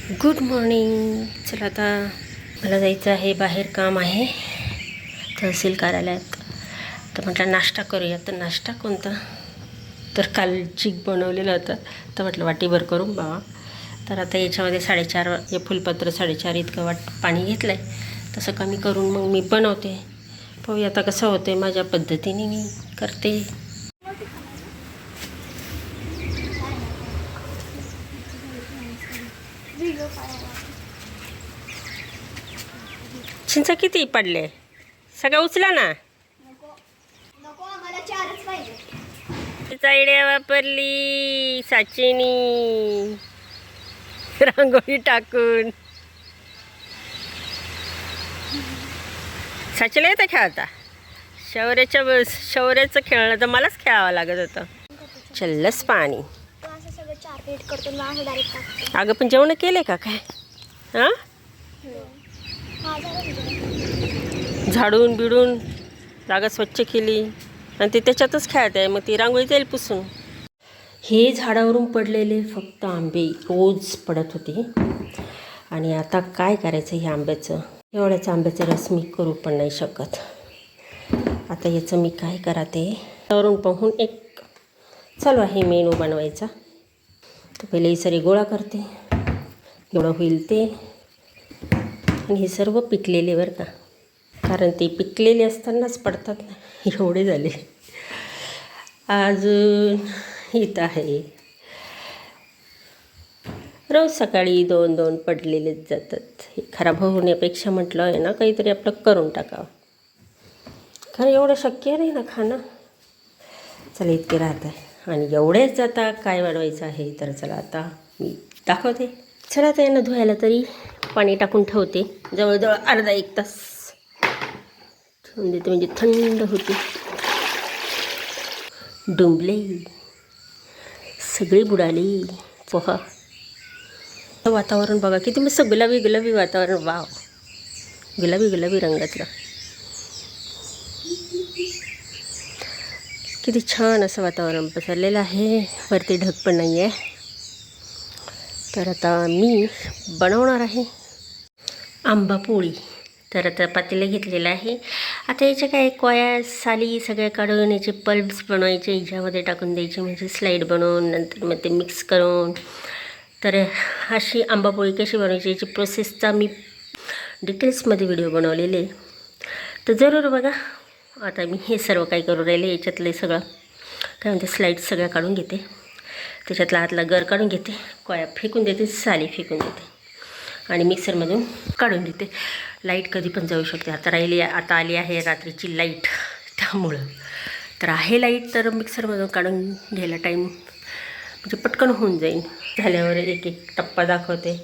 Good morning. चला आता मला जायचं आहे, बाहेर काम आहे तहसील कार्यालयात. तर म्हटलं नाश्ता करूया. तर नाश्ता कोणता, तर काल चिक बनवलेलं होतं तर म्हटलं वाटीभर करून बाबा. तर आता याच्यामध्ये 4.5 हे फुलपत्र 4.5 इतकं पाणी घेतलं आहे. तसं कमी करून मग मी बनवते. पाहूया आता कसं होतं आहे. माझ्या पद्धतीने मी करते. चिंचा किती पडले, सगळं उचला ना. आयडिया वापरली साचिनी रांगोळी टाकून. साचीला येतं खेळता. शौर्याचं खेळणं तर मलाच खेळावं लागत होतं. चल्लस पाणी. अगं पण जेवण केले का काय? हां, झाडून बिडून जागा स्वच्छ केली आणि ते त्याच्यातच खेळत आहे. मग ती रांगोळी जाईल पुसून. हे झाडावरून पडलेले फक्त आंबे रोज पडत होते. आणि आता काय करायचं हे आंब्याचं, एवढ्याच आंब्याचा रस मी करू पण नाही शकत. आता याचं मी काय कराते, त्यावरून पाहून एक चालू आहे मेनू बनवायचा. तर पहिले ही सारी गोळा करते, एवढं होईल ते. आणि हे सर्व पिकलेले बरं का, कारण ते पिकलेले असतानाच पडतात ना. एवढे झाले. अजून इथं आहे, रोज सकाळी 2-2 पडलेलेच जातात. हे खराब होण्यापेक्षा म्हटलं आहे ना काहीतरी आपलं करून टाकावं. खरं एवढं शक्य नाही ना खाणं. चला इतके राहत आहे आणि एवढेच आता काय बनवायचं आहे. तर चला आता मी दाखवते. चला आता यांना धुवायला तरी पाणी टाकून ठेवते. जवळजवळ अर्धा-1 तास ठेवून देते, म्हणजे थंड होते. डुंबले सगळी बुडाली. पोहा वातावरण बघा किती मस्त गुलाबी गुलाबी वातावरण. वाव, गुलाबी गुलाबी रंगातलं किती छान असं वातावरण पसरलेलं आहे. वरती ढग पण नाही आहे. तर आता मी बनवणार आहे आंबा पोळी. तर आता पातेलं घेतलेलं आहे. आता याच्या काय कोया साली सगळ्या काढून याचे पल्प्स बनवायचे, याच्यामध्ये टाकून द्यायचे, म्हणजे स्लाईड बनवून नंतर मग ते मिक्स करून. तर अशी आंबापोळी कशी बनवायची याची प्रोसेसचा मी डिटेल्समध्ये व्हिडिओ बनवलेले, तर जरूर बघा. आता मी हे सर्व काय करू राहिले, याच्यातले सगळं काय म्हणते स्लाईड सगळ्या काढून घेते, त्याच्यातला आतला गर काढून घेते, कोया फेकून देते, साली फेकून देते आणि मिक्सरमधून काढून देते. लाईट कधी पण जाऊ शकते. आता आली आहे रात्रीची लाईट, त्यामुळं तर आहे लाईट. तर मिक्सरमधून काढून घ्यायला टाईम म्हणजे पटकन होऊन जाईल. झाल्यावर एक टप्पा दाखवते.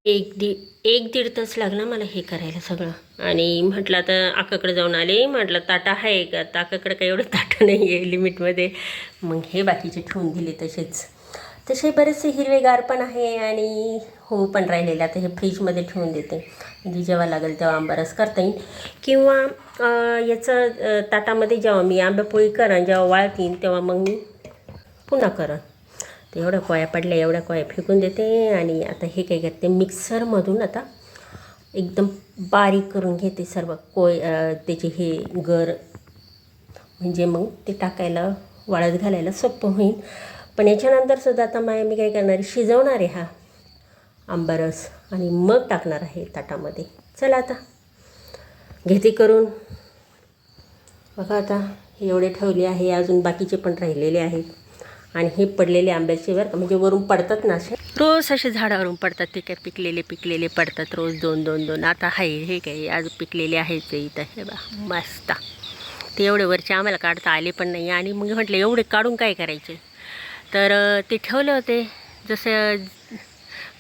एक दीड तास लागला मला हे करायला सगळं. आणि म्हटलं आता आकाकडे जाऊन आले, म्हटलं ताटा आहे का, तर आकाकडे काही एवढं ताटं नाही आहे लिमिटमध्ये. मग हे बाकीचे ठेवून दिले तसे बरेचसे हिरवेगार पण आहे आणि हो पण राहिलेले. आता हे फ्रीजमध्ये ठेवून देते, म्हणजे जेव्हा लागेल तेव्हा आंबारस करता येईल. किंवा याचं ताटामध्ये जेव्हा मी आंबापोळी करा, जेव्हा वाळतील तेव्हा मग मी पुन्हा करा. तर एवढ्या कोया पडल्या, एवढ्या कोया फेकून देते. आणि आता हे काय करते, मिक्सरमधून आता एकदम बारीक करून घेते सर्व त्याचे हे गर, म्हणजे मग ते टाकायला वाळत घालायला सोपं होईल. पण याच्यानंतरसुद्धा आता मी काय करणार आहे, शिजवणार आहे हा आंबारस आणि मग टाकणार आहे ताटामध्ये. चला आता घेते करून. बघा आता एवढे ठेवले आहे, अजून बाकीचे पण राहिलेले आहेत. आणि हे पडलेले आंब्याचे बरं का, म्हणजे वरून पडतात ना असे, रोज असे झाडावरून पडतात. ते काय पिकलेले पडतात रोज 2-2. आता आहे हे काय आज पिकलेले आहेच इथं. हे बा मस्त. ते एवढे वरचे आम्हाला काढता आले पण नाही. आणि मग म्हटलं एवढे काढून काय करायचे, तर ते ठेवले होते जसं,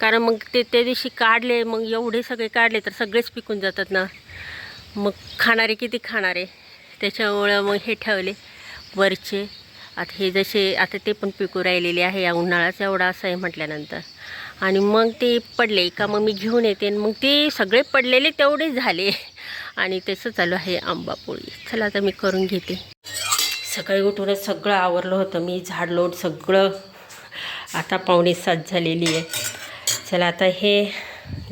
कारण मग ते त्या दिवशी काढले, मग एवढे सगळे काढले तर सगळेच पिकून जातात ना. मग खाणारे किती खाणारे, त्याच्यामुळं मग हे ठेवले वरचे. आता हे जसे आता ते पण पिकू राहिलेले आहे. या उन्हाळाच एवढा असं आहे म्हटल्यानंतर. आणि मग ते पडले का मग मी घेऊन येते. मग ते सगळे पडलेले तेवढे झाले. आणि त्याचं चालू आहे आंबापोळी. चला आता मी करून घेते. सकाळी उठूनच सगळं आवरलं होतं मी, झाडलोट सगळं. आता 6:45 झालेली आहे. चला आता हे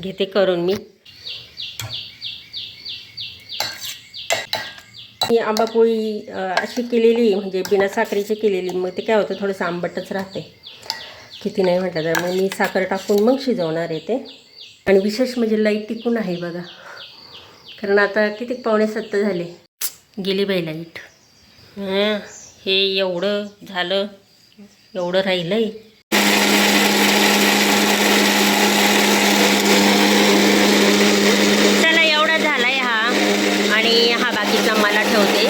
घेते करून मी आंबापोळी अशी केलेली म्हणजे बिना साखरेची केलेली, मग ते काय होतं थोडंसं आंबटच राहते किती नाही म्हटलं तर. मग मी साखर टाकून मग शिजवणार आहे ते. आणि विशेष म्हणजे लाईट टिकून आहे बघा, कारण आता किती 6:45 झाले, गेली बाई लाईट. हे एवढं झालं, एवढं राहिलंय. चला एवढा झालाय हा, आणि हा बाकीचा मला ठेवते.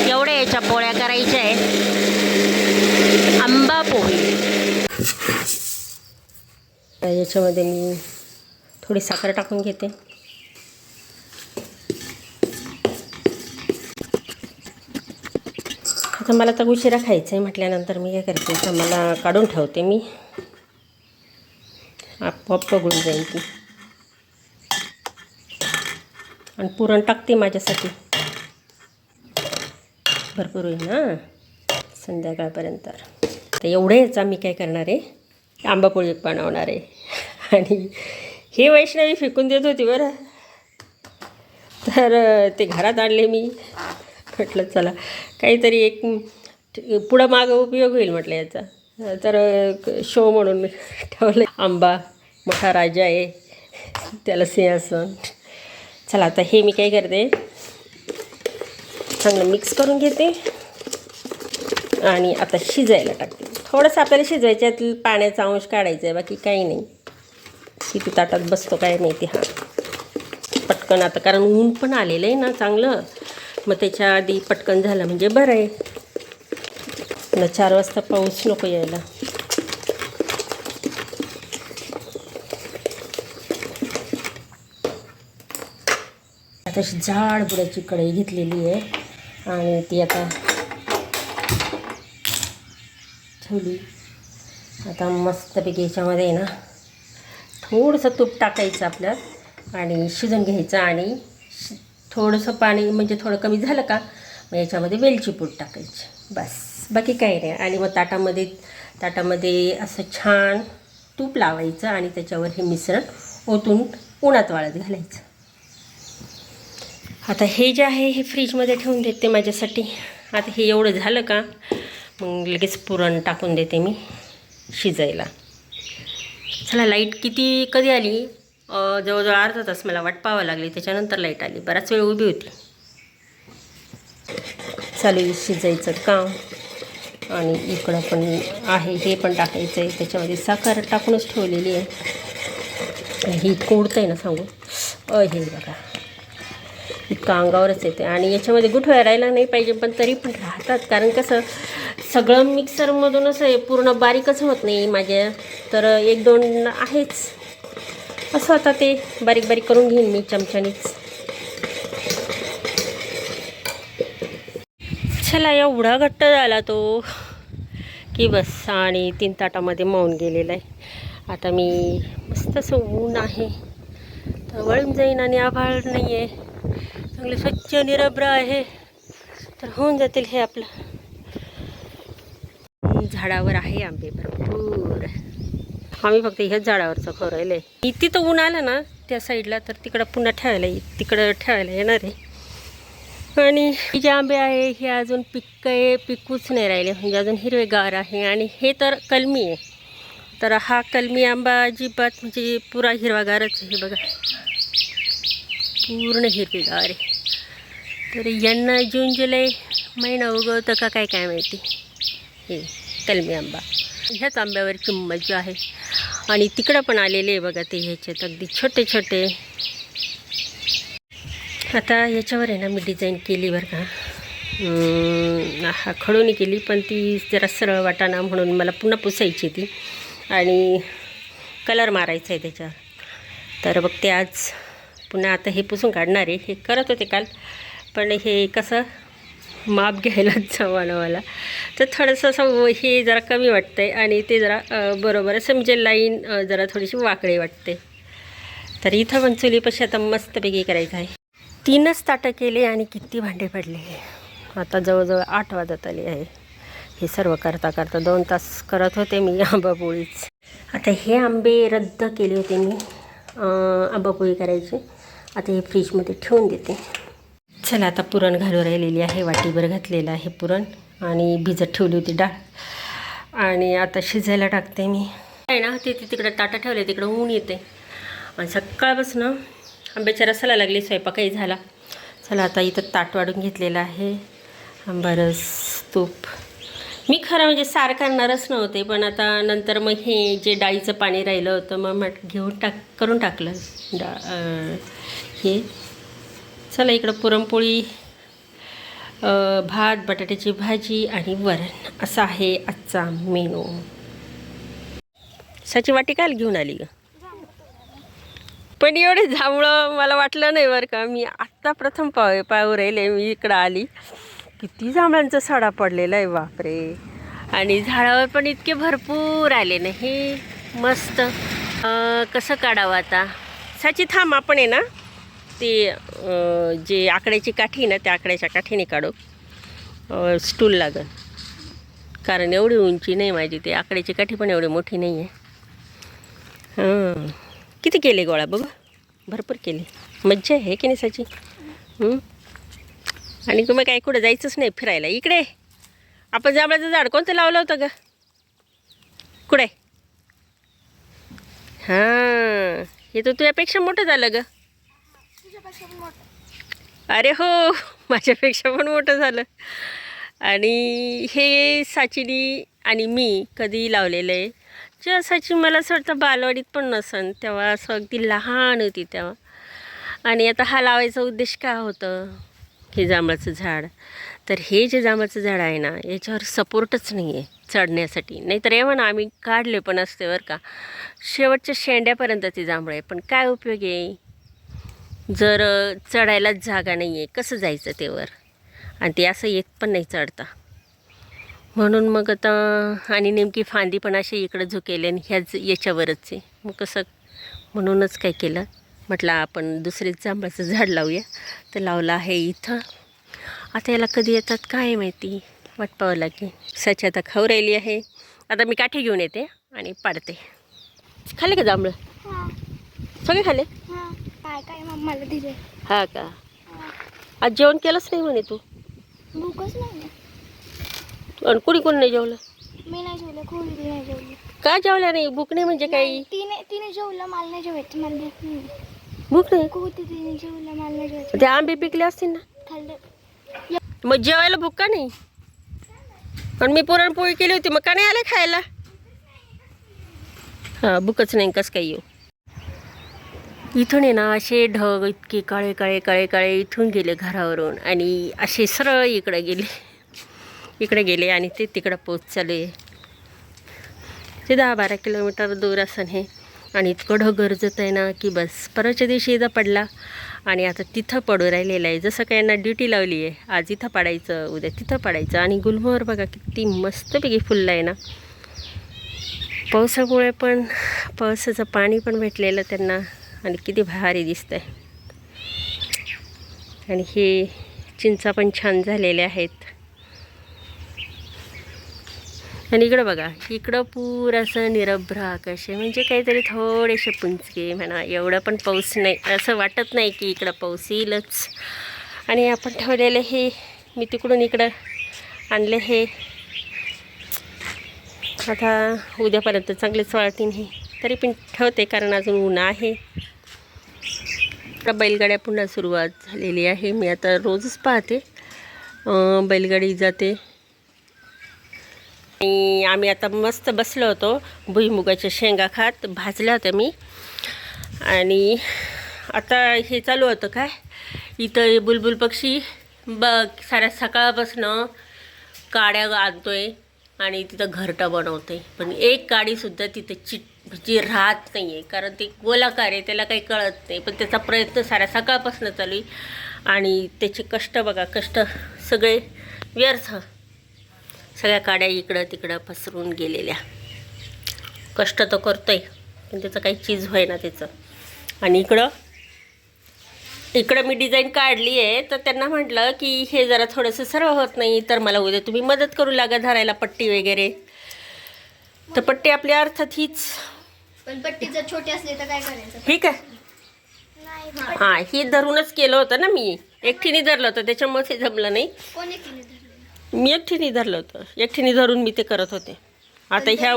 एवढ्या याच्या पोळ्या करायच्या आहेत, आंबा पोळी. याच्यामध्ये मी थोडी साखर टाकून घेते. आता मला तर उशिरा खायचं आहे म्हटल्यानंतर मी काय करते, तर मला काढून ठेवते मी, आपोआप पगळून जाईल ती. आणि पुरण टाकते माझ्यासाठी, भरपूर होईल ना संध्याकाळपर्यंत. तर एवढेच मी काय करणार आहे, आंबापोळी बनवणार आहे. आणि हे वैष्णवी फेकून देत होती बरं, तर ते घरात आणले मी. म्हटलं चला काहीतरी एक पुढं मागं उपयोग होईल म्हटलं याचा, तर शो म्हणून ठेवलं. आंबा मोठा राजा आहे, त्याला सिंहासन. चला आता हे मी काय करते, चांगलं मिक्स करून घेते आणि आता शिजायला टाकते. थोडंसं आपल्याला शिजवायच्यात पाण्याचा अंश काढायचा आहे, बाकी काही नाही. किती ताटात बसतो काय माहिती. हा पटकन आता, कारण ऊन पण आलेलं आहे ना चांगलं, मग त्याच्या आधी पटकन झालं म्हणजे बरं आहे ना. 4 वाजता पाऊस नको यायला. आता अशी जाड बुडाची कढई घेतलेली आहे आणि ती आता ठेवली. आता मस्तपैकी याच्यामध्ये ना थोडंसं तूप टाकायचं आपल्यात आणि शिजून घ्यायचं. आणि थोडंसं पाणी म्हणजे थोडं कमी झालं का मग याच्यामध्ये वेलची पूड टाकायची, बस, बाकी काही नाही. आणि मग ताटामध्ये असं छान तूप लावायचं आणि त्याच्यावर हे मिश्रण ओतून उन्हात वाळत घालायचं. आता हे जे आहे हे फ्रीजमध्ये ठेवून देते माझ्यासाठी. आता हे एवढं झालं का मग लगेच पुरण टाकून देते मी शिजायला. चला लाईट कधी आली, जवळजवळ अर्धा तास मला वाट पाहावं लागली, त्याच्यानंतर लाईट आली. बराच वेळ उभी होती. चालू शिजायचं काम. आणि इकडं पण आहे, हे पण टाकायचं आहे. त्याच्यामध्ये साखर टाकूनच ठेवलेली आहे. ही कोडतं आहे ना सांगू, हे बघा इतकं अंगावरच येते. आणि याच्यामध्ये गुठळ्या राहायला नाही पाहिजे, पण तरी पण राहतात, कारण कसं सगळं मिक्सरमधूनच आहे, पूर्ण बारीकच होत नाही माझ्या, तर 1-2 आहेच. असं आता ते बारीक करून घेईन मी चमच्यानीच. चला एवढा घट्ट झाला तो की बस, आणि 3 ताटामध्ये मौन गेलेला आहे. आता मी मस्त असं ऊन आहे तर वळून जाईन, आणि आभाळ नाही आहे, चांगले स्वच्छ निरभ्र आहे, तर होऊन जातील हे आपलं. झाडावर आहे आंबे भरपूर. आम्ही फक्त ह्याच झाडावरचं खोरायला आहे. तिथं ऊन आलं ना त्या साईडला तर तिकडं पुन्हा तिकडं ठेवायला येणार आहे. आणि जे आंबे आहे हे अजून पिकूच नाही राहिले, म्हणजे अजून हिरवेगार आहे. आणि हे तर कलमी आहे, तर हा कलमी आंबा अजिबात म्हणजे पुरा हिरवागारच आहे बघा, पूर्ण हिरवेगार आहे. तर यांना जून जुलै महिना उगवतं का काय माहिती. हे कलमी आंबा, ह्याच आंब्यावर किंमत जी आहे. आणि तिकडं पण आलेले आहे बघा ते ह्याच्यात अगदी छोटे छोटे. आता याच्यावर आहे ना मी डिझाईन केली बरं का, हा खडूनी केली, पण ती जरा सरळ वाटाणा म्हणून मला पुन्हा पुसायची ती, आणि कलर मारायचा आहे त्याच्यावर. तर बघ ते आज पुन्हा आता हे पुसून काढणार आहे. हे करत होते काल, पण हे कसं माप घ्यायलाच जमाना मला, तर थोडंसं असं हे जरा कमी वाटतं आहे, आणि ते जरा बरोबर असं म्हणजे लाईन जरा थोडीशी वाकडी वाटते. तर इथं पण चुलीपाशी आता मस्तपैकी करायचं आहे. 3च ताटं केले आणि किती भांडे पडले. आता जवळजवळ 8 वाजत आले आहे. हे सर्व करता करता 2 तास करत होते मी आंबापोळीच. आता हे आंबे रद्द केले होते मी आंबापोळी करायची. आता हे फ्रीजमध्ये ठेवून देते. चला आता पुरण घालून राहिलेली आहे. वाटीभर घातलेलं आहे पुरण आणि भिजत ठेवली होती डाळ. आणि आता शिजायला टाकते मी. आहे ना ते तिकडे ताटं ठेवले, तिकडं ऊन येते. आणि सकाळपासून आंब्याच्या रसाला लागली, स्वयंपाकही झाला. चला आता इथं ताट वाढून घेतलेलं आहे. आंबारस, तूप. मी खरं म्हणजे सार करणारच नव्हते, पण आता नंतर मग हे जे डाळीचं पाणी राहिलं होतं मग घेऊन करून टाकलं हे. चला इकडं पुरणपोळी, भात, बटाट्याची भाजी आणि वरण असा आहे आजचा मेनू. साची वाटी काय घेऊन आली ग? पण एवढे जांभळं मला वाटलं नाही बरं का. मी आत्ता प्रथम पाहू राहिले. मी इकडं आली, किती जांभळांचा सडा पडलेला आहे बापरे. आणि झाडावर पण इतके भरपूर आले नाही. मस्त. कसं काढावं आता? साची थांब, आपण आहे ना ते जे आकड्याची काठी ना त्या आकड्याच्या काठीने काढू. स्टूल लागल, कारण एवढी उंची नाही माझी. ते आकड्याची काठी पण एवढी मोठी नाही आहे. हां, किती केले गोळा बघू? भरपूर केले. मज्जा आहे की नाही साची? आणि तुम्ही काय कुठं जायचंच नाही फिरायला? इकडे आपण जांभळाचं झाड कोणतं लावलं होतं ग? कुठे? हां, हे तर तुझ्यापेक्षा मोठं झालं ग. अरे हो, माझ्यापेक्षा पण मोठं झालं. आणि हे साचीनी आणि मी कधी लावलेलं आहे. जेव्हा साची मला असं वाटतं बालवाडीत पण नसन, तेव्हा असं अगदी लहान होती तेव्हा. आणि आता हा लावायचा उद्देश काय होतं? हे जांभळाचं झाड. तर हे जे जांभळाचं झाड आहे ना, याच्यावर सपोर्टच नाही आहे चढण्यासाठी. नाहीतर एव्हा ना आम्ही काढले पण असते बरं का, शेवटच्या शेंड्यापर्यंत ते जांभळं आहे. पण काय उपयोग आहे जर चढायलाच जागा नाही आहे? कसं जायचं ते वर? आणि ते असं येत पण नाही चढता. म्हणून मग आता, आणि नेमकी फांदी पण अशी इकडं झुकेली आणि ह्याच याच्यावरच आहे. मग कसं, म्हणूनच काय केलं, म्हटलं आपण दुसरेच जांभळाचं झाड लावूया. तर लावलं आहे इथं. आता याला कधी येतात काय माहिती, वाट पाहावं लागेल. साची आता खाऊ राहिली आहे. आता मी काठी घेऊन येते आणि पाडते. खाल्ले का जांभळं? सगळे खाल्ले? काय मम्माला दिले. हा का? आज जेवण केलंच नाही म्हणे तू? भूकच नाही. आणि कोणी नाही जेवलं? मी नाही जेवलं, कोणी नाही जेवलं. का जेवल्या नाही? भूक नाही म्हणजे काही? तिने जेवलं, मला नाही जेवायचं. मला भूक नाही. भूक नाही? होती, तिने जेवलं, मला नाही जेवायचं. ते आंबे पिकले असतील ना? खाल्ले. मग जेवायला भूक का नाही? पण मी पुरणपोळी केली होती, मग का नाही आले खायला? हां, भूकच नाही, कसं काय येऊ? इथून आहे ना असे ढग इतके काळे काळे काळे काळे इथून गेले घरावरून, आणि असे सरळ इकडे गेले आणि ते तिकडं पोचले. ते 10-12 किलोमीटर दूर असं हे. आणि इतकं ढग गरजत आहे ना की बस. परवाच्या दिवशी इथं पडला आणि आता तिथं पडू राहिलेलं आहे. जसं काय यांना ड्युटी लावली आहे, आज इथं पडायचं, उद्या तिथं पडायचं. आणि गुलमोहर बघा किती मस्तपैकी फुललं आहे ना. पावसामुळे पण, पावसाचं पाणी पण भेटलेलं त्यांना, आणि किती भारी दिसतं आहे. आणि हे चिंचा पण छान झालेल्या आहेत. आणि इकडं बघा, इकडं पुराचं निरभ्र आकाश आहे. म्हणजे काहीतरी थोडेसे पुंचके म्हणा, एवढं पण पाऊस नाही. असं वाटत नाही की इकडं पाऊस येईलच. आणि आपण ठेवलेलं हे, मी तिकडून इकडं आणले हे, आता उद्यापर्यंत चांगलेच वाळतीन हे. तरी पण ठेवते कारण अजून ऊन आहे. बैलगाड्या पुन्हा सुरुवात झालेली आहे. मी आता रोजच पाहते बैलगाडी जाते. आणि आम्ही आता मस्त बसलो होतो, भुईमुगाच्या शेंगा खात. भाजल्या होत्या मी. आणि आता हे चालू होतं काय, इथं बुलबुल पक्षी बघ साऱ्या सकाळपासून काड्या आणतोय आणि तिथं घरटं बनवते. पण एक काडीसुद्धा तिथं म्हणजे राहत नाही आहे, कारण ते गोलाकार आहे, त्याला काही कळत नाही. पण त्याचा प्रयत्न साऱ्या सकाळपासून चालू आहे. आणि त्याचे कष्ट बघा, कष्ट सगळे व्यर्थ. सगळ्या काड्या इकडं तिकडं पसरून गेलेल्या. कष्ट तर करतोय पण त्याचं काही चीज होय ना त्याचं. आणि इकडं इकडं मी डिझाईन काढली आहे, तर त्यांना म्हटलं की हे जरा थोडंसं सर्व होत नाही, तर मला उद्या तुम्ही मदत करू लागा धरायला पट्टी वगैरे. तर पट्टी आपल्या अर्थात हीच. पण पट्टी जर छोटी असली तर काय करायचं? ठीक आहे. नाही हां, ही धरूनच केलं होतं ना मी. एकटीने धरलं होतं, त्याच्यामुळे ते जमलं नाही. कोणी केलं धरलं? मी एकटीने धरलं होतं. एकटीने धरून मी ते करत होते. आता ह्या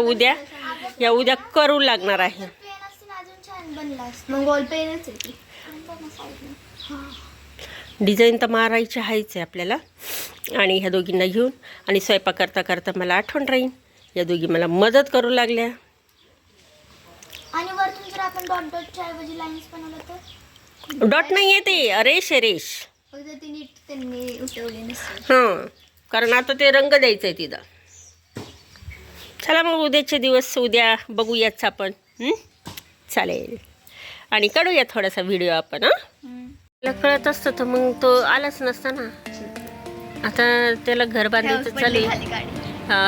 उद्या करू लागणार आहे. पेन असते ना, अजून छान बनला असतं. मग बॉल पेनच आहे ती. डिझाईन तर मारायची आहेच आहे आपल्याला. आणि ह्या दोघींना घेऊन आणि स्वयंपाक करता करता मला आठवण राहील, या दोघी मला मदत करू लागल्या. आणि वरतून जर आपण डॉट डॉटच्या ऐवजी लाईन्स बनवलं तर डॉट नाही आहे ते, रेष आहे रेष. फक्त ती नीट त्यांनी उठवली नसेल. हां, कारण आता ते रंग द्यायचं आहे तिथं. चला मग उद्याचे दिवस उद्या बघूयाच आपण. चालेल. आणि काढूया थोडासा व्हिडिओ आपण. त्याला कळत असतं तर मग तो आलाच नसता ना. आता त्याला घर बांधायचं चालू आहे. खाली गाडी. हा,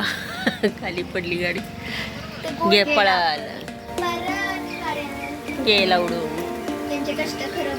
खाली पडली गाडी. ते गोल गे केलं. पळाल परत गाड्या गेला उडून. त्यांचे कष्ट खरं